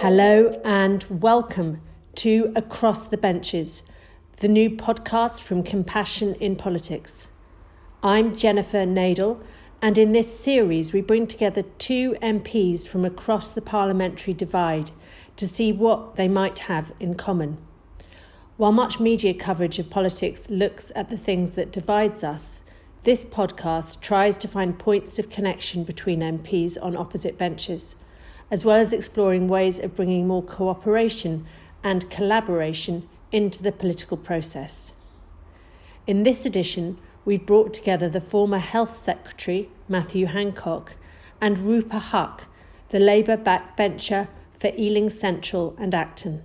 Hello and welcome to Across the Benches, the new podcast from Compassion in Politics. I'm Jennifer Nadel, and in this series we bring together two MPs from across the parliamentary divide to see what they might have in common. While much media coverage of politics looks at the things that divides us, this podcast tries to find points of connection between MPs on opposite benches, as well as exploring ways of bringing more cooperation and collaboration into the political process. In this edition, we've brought together the former Health Secretary Matt Hancock and Rupa Huq, the Labour backbencher for Ealing Central and Acton.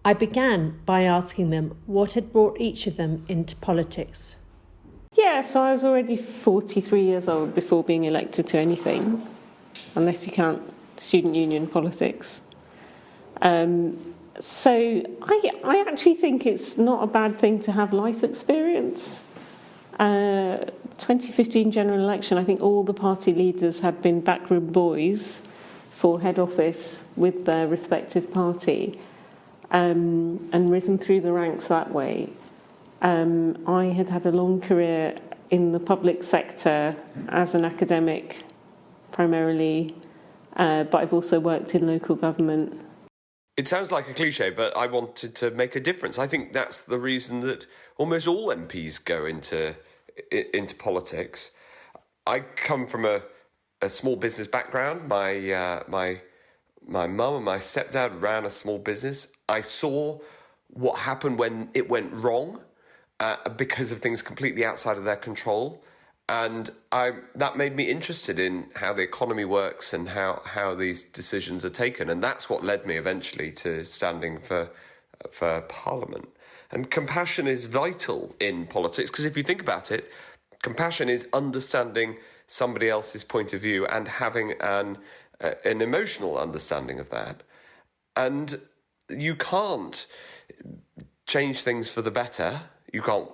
I began by asking them what had brought each of them into politics. Yeah, so I was already 43 years old before being elected to anything, unless you count student union politics. So I actually think it's not a bad thing to have life experience. 2015 general election, I think all the party leaders had been backroom boys for head office with their respective party, and risen through the ranks that way. I had had a long career in the public sector as an academic, primarily, but I've also worked in local government. It sounds like a cliche, but I wanted to make a difference. I think that's the reason that almost all MPs go into politics. I come from a small business background. My mum and my stepdad ran a small business. I saw what happened when it went wrong because of things completely outside of their control. And that made me interested in how the economy works and how these decisions are taken. And that's what led me eventually to standing for Parliament. And compassion is vital in politics, because if you think about it, compassion is understanding somebody else's point of view and having an emotional understanding of that. And you can't change things for the better. You can't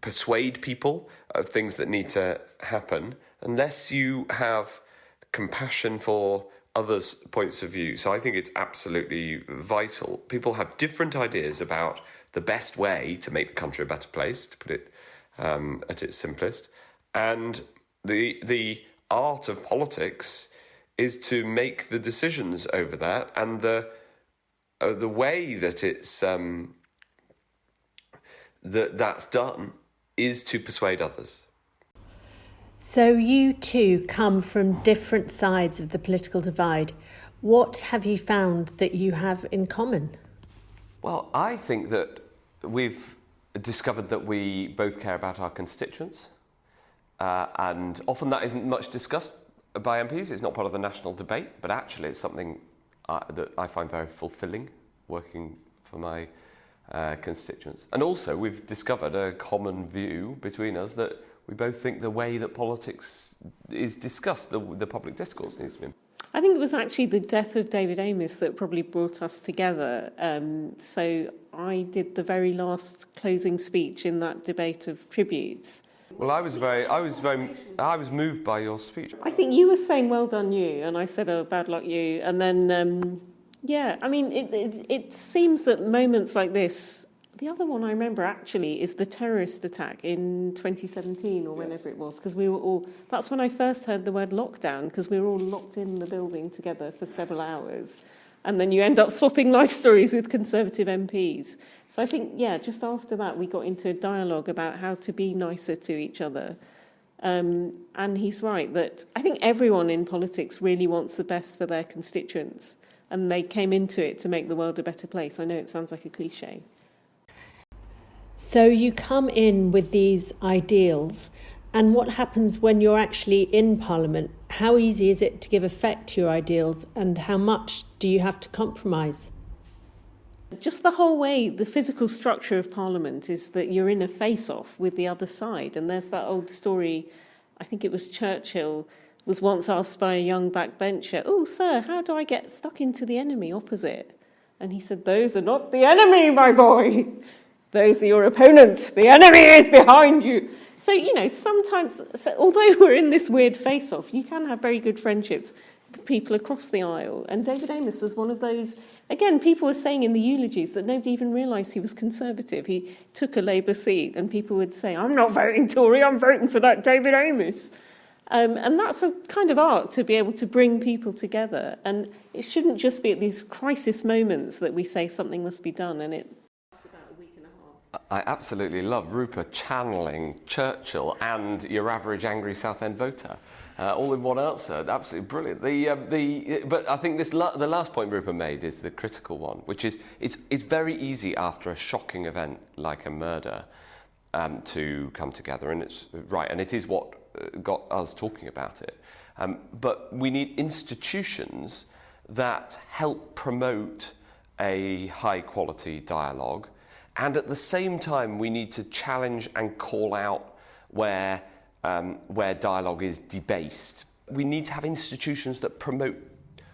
persuade people of things that need to happen unless you have compassion for others' points of view. So I think it's absolutely vital. People have different ideas about the best way to make the country a better place, to put it at its simplest. And the art of politics is to make the decisions over that, and the way that it's that's done is to persuade others. So you two come from different sides of the political divide. What have you found that you have in common? Well, I think that we've discovered that we both care about our constituents, and often that isn't much discussed by MPs. It's not part of the national debate, but actually it's something that I find very fulfilling, working for my constituents. And also we've discovered a common view between us that we both think the way that politics is discussed, the public discourse needs to be. I think it was actually the death of David Amess that probably brought us together. So I did the very last closing speech in that debate of tributes. Well, I was moved by your speech. I think you were saying well done you, and I said oh bad luck you, and then yeah, I mean it seems that moments like this. The other one I remember actually is the terrorist attack in 2017 or whenever it was, because we were all, that's when I first heard the word lockdown, because we were all locked in the building together for several hours. And then you end up swapping life stories with Conservative MPs. So I think, yeah, just after that, we got into a dialogue about how to be nicer to each other. And he's right that I think everyone in politics really wants the best for their constituents. And they came into it to make the world a better place. I know it sounds like a cliche. So you come in with these ideals, and what happens when you're actually in Parliament? How easy is it to give effect to your ideals, and how much do you have to compromise? Just the whole way, the physical structure of Parliament is that you're in a face-off with the other side. And there's that old story, I think it was Churchill, was once asked by a young backbencher, "Oh, sir, how do I get stuck into the enemy opposite?" And he said, "Those are not the enemy, my boy. Those are your opponents. The enemy is behind you." So, sometimes, although we're in this weird face-off, you can have very good friendships people across the aisle. And David Amess was one of those, again, people were saying in the eulogies that nobody even realised he was Conservative. He took a Labour seat and people would say, I'm not voting Tory, I'm voting for that David Amess. And that's a kind of art, to be able to bring people together. And it shouldn't just be at these crisis moments that we say something must be done, and it lasts about a week and a half. I absolutely love Rupa channeling Churchill and your average angry Southend voter, all in one answer. Absolutely brilliant. But I think the last point Rupa made is the critical one, which is it's very easy after a shocking event like a murder to come together, and it's right, and it is what got us talking about it. But we need institutions that help promote a high-quality dialogue, and at the same time we need to challenge and call out where dialogue is debased. We need to have institutions that promote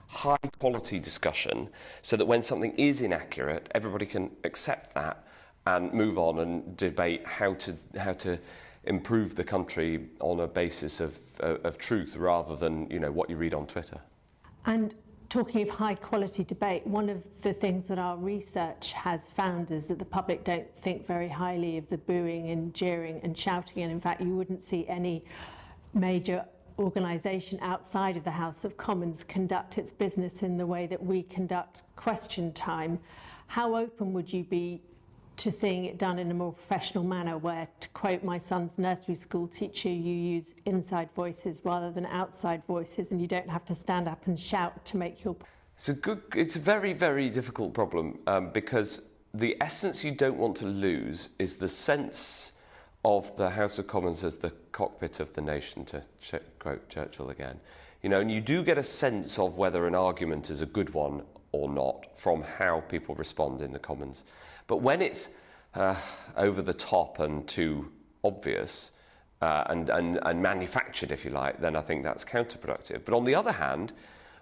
high-quality discussion so that when something is inaccurate, everybody can accept that and move on and debate how to improve the country on a basis of truth rather than, what you read on Twitter. And talking of high quality debate, one of the things that our research has found is that the public don't think very highly of the booing and jeering and shouting, and in fact you wouldn't see any major organisation outside of the House of Commons conduct its business in the way that we conduct question time. How open would you be to seeing it done in a more professional manner, where, to quote my son's nursery school teacher, you use inside voices rather than outside voices, and you don't have to stand up and shout to make your point? It's a very, very difficult problem because the essence you don't want to lose is the sense of the House of Commons as the cockpit of the nation, to quote Churchill again. And you do get a sense of whether an argument is a good one or not from how people respond in the Commons. But when it's over the top and too obvious and manufactured, if you like, then I think that's counterproductive. But on the other hand,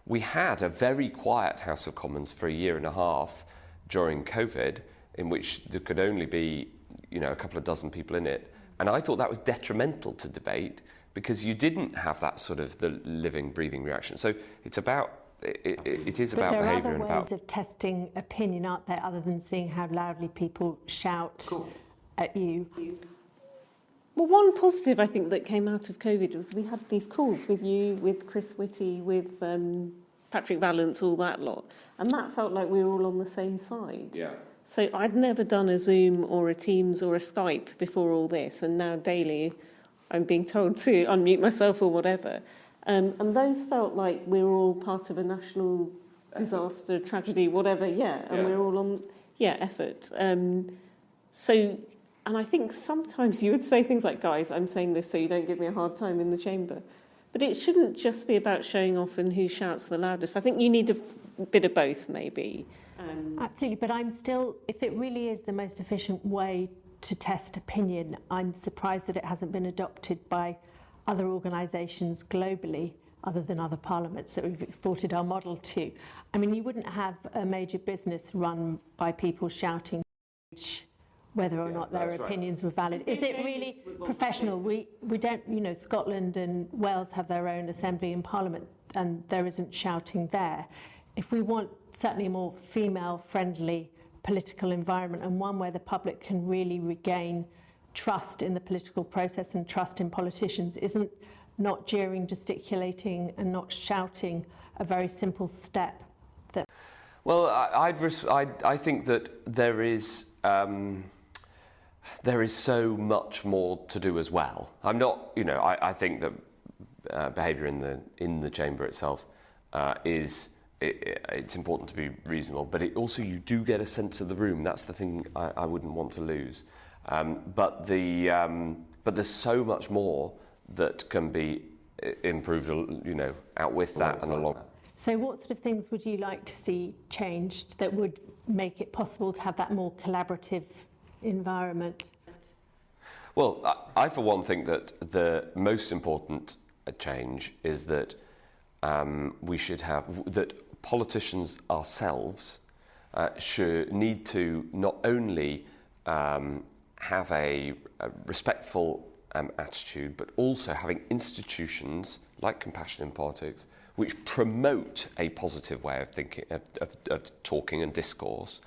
we had a very quiet House of Commons for a year and a half during COVID, in which there could only be, a couple of dozen people in it. And I thought that was detrimental to debate because you didn't have that sort of the living, breathing reaction. So it's about it is about behaviour and about. There are other ways of testing opinion, aren't there, other than seeing how loudly people shout at you? Well, one positive I think that came out of COVID was we had these calls with you, with Chris Whitty, with Patrick Vallance, all that lot, and that felt like we were all on the same side. Yeah. So I'd never done a Zoom or a Teams or a Skype before all this, and now daily I'm being told to unmute myself or whatever. And those felt like we were all part of a national disaster, tragedy, whatever, and we're all on, effort. And I think sometimes you would say things like, guys, I'm saying this so you don't give me a hard time in the chamber. But it shouldn't just be about showing off and who shouts the loudest. I think you need a bit of both, maybe. Absolutely, but I'm still, if it really is the most efficient way to test opinion, I'm surprised that it hasn't been adopted by other organisations globally, other than other parliaments that we've exported our model to. I mean, you wouldn't have a major business run by people shouting whether or not their opinions were valid. Is it really professional? We don't, Scotland and Wales have their own assembly and parliament, and there isn't shouting there. If we want certainly a more female-friendly political environment, and one where the public can really regain trust in the political process and trust in politicians, isn't not jeering, gesticulating and not shouting a very simple step? Well, I think that there is so much more to do as well. I'm not, I think that behaviour in the chamber itself it's important to be reasonable, but you do get a sense of the room. That's the thing I wouldn't want to lose. But there's so much more that can be improved, out with that and along. So what sort of things would you like to see changed that would make it possible to have that more collaborative environment? Well, I for one think that the most important change is that we should have, that politicians ourselves should need to not only have a respectful attitude, but also having institutions like Compassion in Politics, which promote a positive way of thinking, of talking and discourse.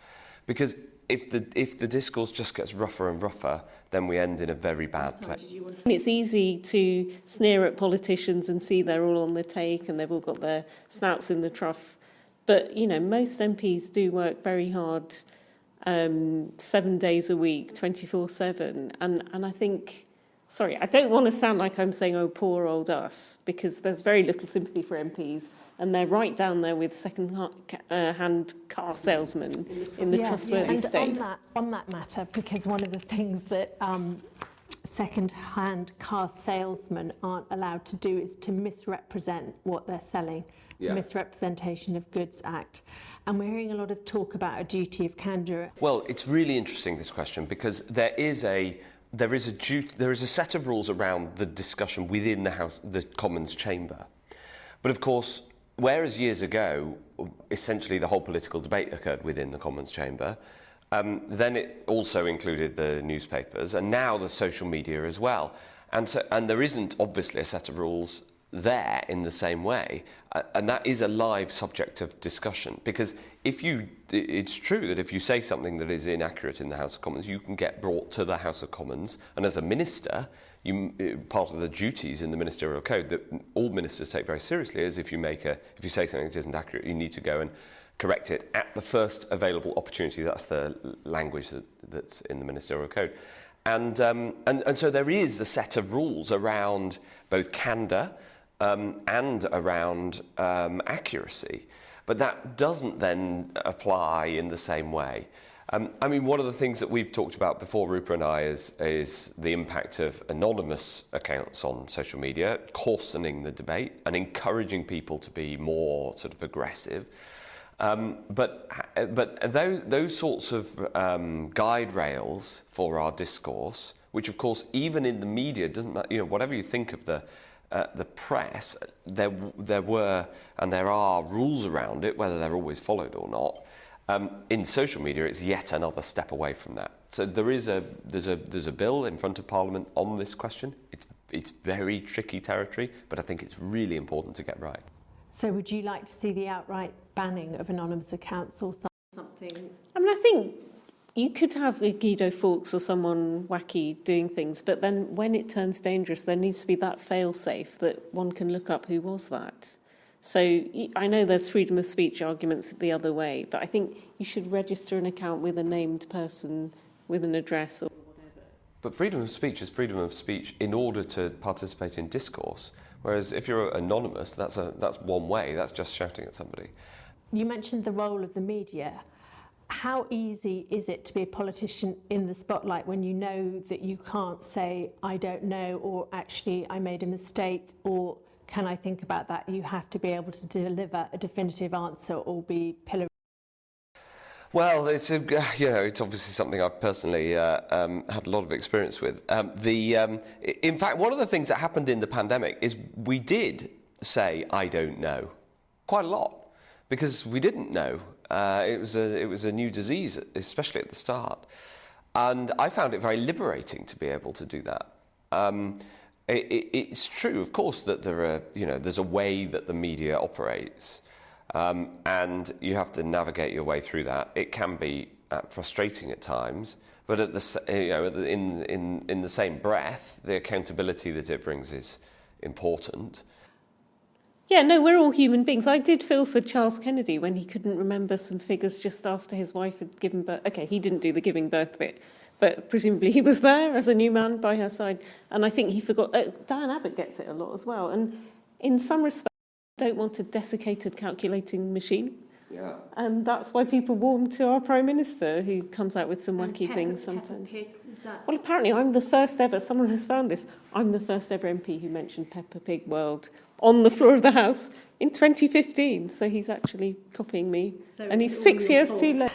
Because if the discourse just gets rougher and rougher, then we end in a very bad place. It's easy to sneer at politicians and see they're all on the take and they've all got their snouts in the trough. But, most MPs do work very hard 7 days a week, 24/7. And I think, sorry, I don't want to sound like I'm saying, oh, poor old us, because there's very little sympathy for MPs. And they're right down there with second-hand car salesmen in the trustworthy state. And on that matter, because one of the things that second-hand car salesmen aren't allowed to do is to misrepresent what they're selling, the Misrepresentation of Goods Act. And we're hearing a lot of talk about a duty of candour. Well, it's really interesting, this question, because there is a set of rules around the discussion within the Commons chamber. But of course, whereas years ago, essentially the whole political debate occurred within the Commons chamber, then it also included the newspapers, and now the social media as well. And there isn't obviously a set of rules there in the same way, and that is a live subject of discussion, because it's true that if you say something that is inaccurate in the House of Commons, you can get brought to the House of Commons, and as a minister, part of the duties in the ministerial code that all ministers take very seriously is if you say something that isn't accurate, you need to go and correct it at the first available opportunity. That's the language that's in the ministerial code. And so there is a set of rules around both candour and around accuracy. But that doesn't then apply in the same way. One of the things that we've talked about before, Rupa and I, is the impact of anonymous accounts on social media, coarsening the debate and encouraging people to be more sort of aggressive. But those sorts of guide rails for our discourse, which of course even in the media doesn't matter, whatever you think of the press, there were and there are rules around it, whether they're always followed or not. In social media, it's yet another step away from that. So there's a bill in front of Parliament on this question. It's very tricky territory, but I think it's really important to get right. So would you like to see the outright banning of anonymous accounts or something? I think you could have a Guido Fawkes or someone wacky doing things, but then when it turns dangerous, there needs to be that fail-safe that one can look up who was that. So I know there's freedom of speech arguments the other way, but I think you should register an account with a named person with an address or whatever. But freedom of speech is freedom of speech in order to participate in discourse, whereas if you're anonymous, that's one way, that's just shouting at somebody. You mentioned the role of the media. How easy is it to be a politician in the spotlight when you know that you can't say, I don't know, or actually I made a mistake, or can I think about that? You have to be able to deliver a definitive answer or be pilloried. Well, it's obviously something I've personally had a lot of experience with. In fact, one of the things that happened in the pandemic is we did say I don't know quite a lot because we didn't know. It was a new disease, especially at the start, and I found it very liberating to be able to do that. It's true, of course, that there's a way that the media operates, and you have to navigate your way through that. It can be frustrating at times, but in the same breath, the accountability that it brings is important. Yeah, no, we're all human beings. I did feel for Charles Kennedy when he couldn't remember some figures just after his wife had given birth. Okay, he didn't do the giving birth bit, but presumably he was there as a new man by her side. And I think he forgot. Diane Abbott gets it a lot as well. And in some respects, I don't want a desiccated calculating machine. Yeah. And that's why people warm to our Prime Minister, who comes out with some wacky things sometimes. Well, apparently I'm the first ever, someone has found this, I'm the first ever MP who mentioned Peppa Pig World on the floor of the House in 2015. So he's actually copying me. So and he's 6 years too late.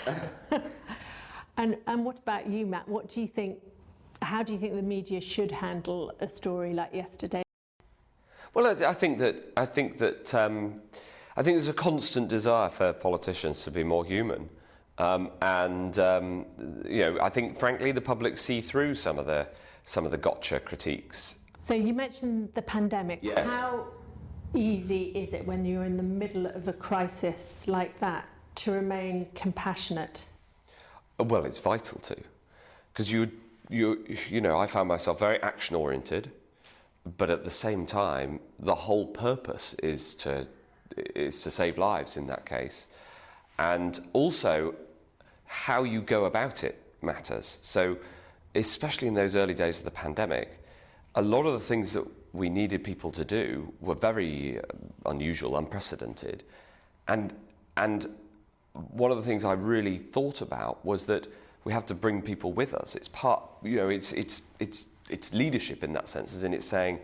And what about you, Matt? What do you think, how do you think the media should handle a story like yesterday? Well, I think there's a constant desire for politicians to be more human. I think, frankly, the public see through some of the gotcha critiques. So you mentioned the pandemic. Yes. easy is it when you're in the middle of a crisis like that to remain compassionate? Well, it's vital to, because you know, I found myself very action oriented, but at the same time, the whole purpose is to save lives in that case, and also how you go about it matters. So, especially in those early days of the pandemic, a lot of the things that we needed people to do were very unusual, unprecedented, and one of the things I really thought about was that we have to bring people with us. It's part, you know, it's leadership in that sense, as in it's saying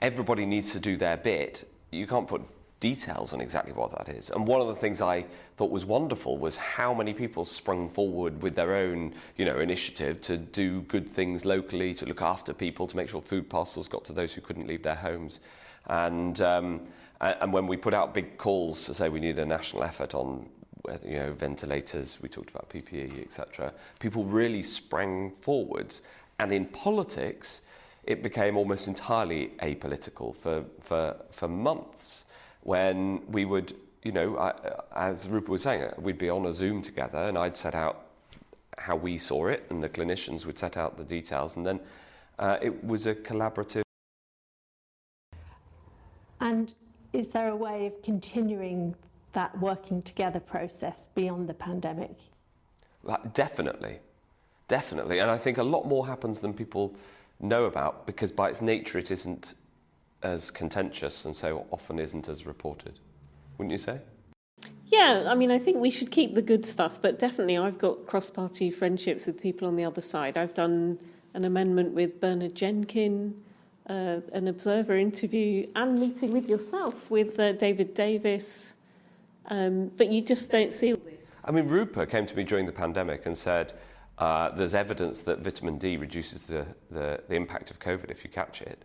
everybody needs to do their bit. You can't put details on exactly what that is. And one of the things I thought was wonderful was how many people sprung forward with their own, you know, initiative to do good things locally, to look after people, to make sure food parcels got to those who couldn't leave their homes. And when we put out big calls to say we need a national effort on, you know, ventilators, we talked about PPE, etc., people really sprang forwards. And in politics, it became almost entirely apolitical for months, when we would, you know, as Rupa was saying, we'd be on a Zoom together and I'd set out how we saw it and the clinicians would set out the details, and then it was a collaborative. And is there a way of continuing that working together process beyond the pandemic? Definitely. And I think a lot more happens than people know about, because by its nature it isn't as contentious and so often isn't as reported. Wouldn't you say? Yeah, I mean, I think we should keep the good stuff, but definitely I've got cross-party friendships with people on the other side. I've done an amendment with Bernard Jenkin, an Observer interview, and meeting with yourself with David Davis, but you just don't see all this. I mean, Rupa came to me during the pandemic and said, there's evidence that vitamin D reduces the impact of COVID if you catch it.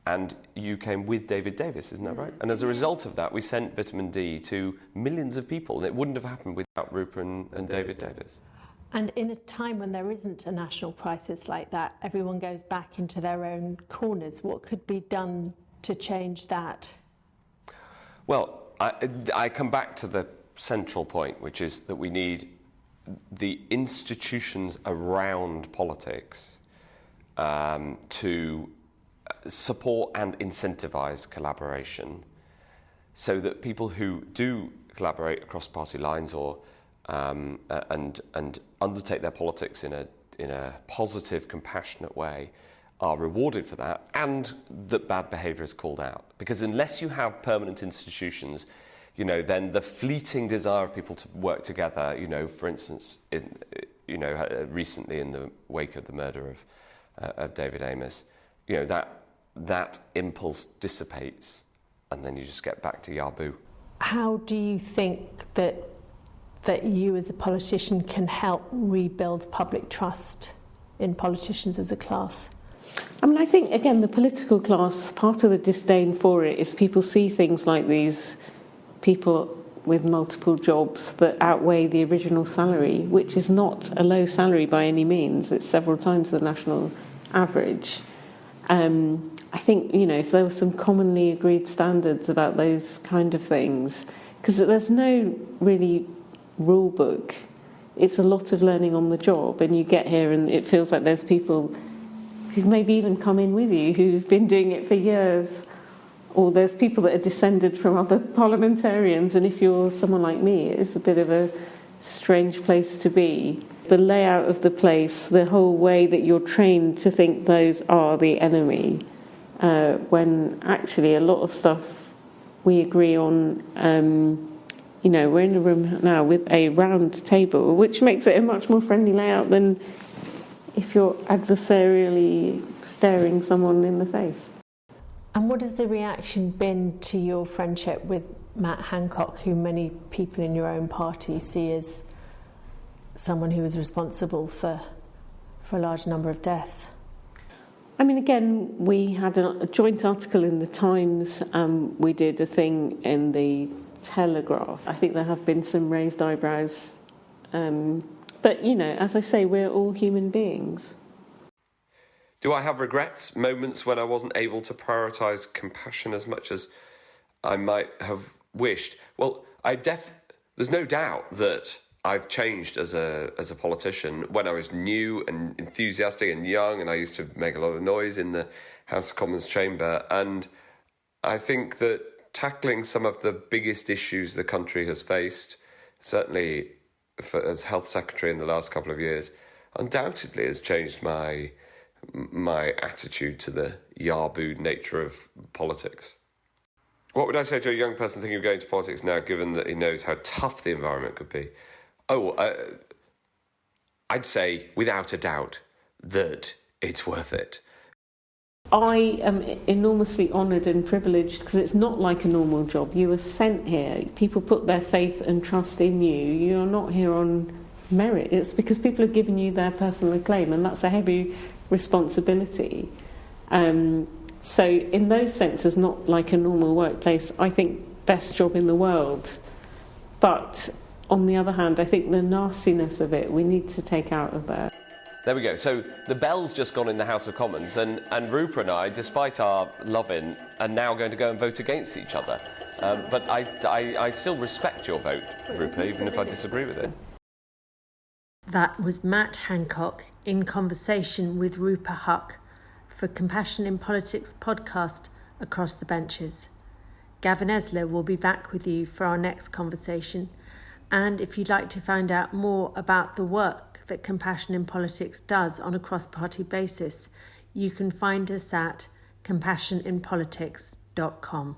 And you came with David Davis, isn't that right? And as a result of that, we sent vitamin D to millions of people, and it wouldn't have happened without Rupa and David Davis. And in a time when there isn't a national crisis like that, everyone goes back into their own corners. What could be done to change that? Well, I come back to the central point, which is that we need the institutions around politics to support and incentivise collaboration, so that people who do collaborate across party lines or and undertake their politics in a positive, compassionate way are rewarded for that, and that bad behaviour is called out. Because unless you have permanent institutions, you know, then the fleeting desire of people to work together, you know, for instance, recently in the wake of the murder of David Amos, you know, that impulse dissipates, and then you just get back to Yabu. How do you think that you as a politician can help rebuild public trust in politicians as a class? I mean, I think, again, the political class, part of the disdain for it is people see things like these people with multiple jobs that outweigh the original salary, which is not a low salary by any means. It's several times the national average. I think, you know, if there were some commonly agreed standards about those kind of things, because there's no really rule book. It's a lot of learning on the job, and you get here and it feels like there's people who've maybe even come in with you who've been doing it for years, or there's people that are descended from other parliamentarians, and if you're someone like me, it's a bit of a strange place to be. The layout of the place, the whole way that you're trained to think those are the enemy, when actually a lot of stuff we agree on. You know, we're in a room now with a round table, which makes it a much more friendly layout than if you're adversarially staring someone in the face. And what has the reaction been to your friendship with Matt Hancock, who many people in your own party see as someone who was responsible for a large number of deaths? I mean, again, we had a joint article in the Times. We did a thing in the Telegraph. I think there have been some raised eyebrows. But, you know, as I say, we're all human beings. Do I have regrets, moments when I wasn't able to prioritise compassion as much as I might have wished. Well, there's no doubt that I've changed as a politician. When I was new and enthusiastic and young, and I used to make a lot of noise in the House of Commons chamber, and I think that tackling some of the biggest issues the country has faced, certainly as Health Secretary in the last couple of years, undoubtedly has changed my attitude to the yarboo nature of politics. What would I say to a young person thinking of going to politics now, given that he knows how tough the environment could be? I'd say, without a doubt, that it's worth it. I am enormously honoured and privileged because it's not like a normal job. You were sent here. People put their faith and trust in you. You're not here on merit. It's because people have given you their personal acclaim, and that's a heavy responsibility. So in those senses, not like a normal workplace. I think best job in the world. But on the other hand, I think the nastiness of it we need to take out of there. There we go. So the bell's just gone in the House of Commons, and Rupa and I, despite our loving, are now going to go and vote against each other. But I still respect your vote, Rupa, even if I disagree with it. That was Matt Hancock in conversation with Rupa Huq for Compassion in Politics podcast Across the Benches. Gavin Esler will be back with you for our next conversation. And if you'd like to find out more about the work that Compassion in Politics does on a cross-party basis, you can find us at compassioninpolitics.com.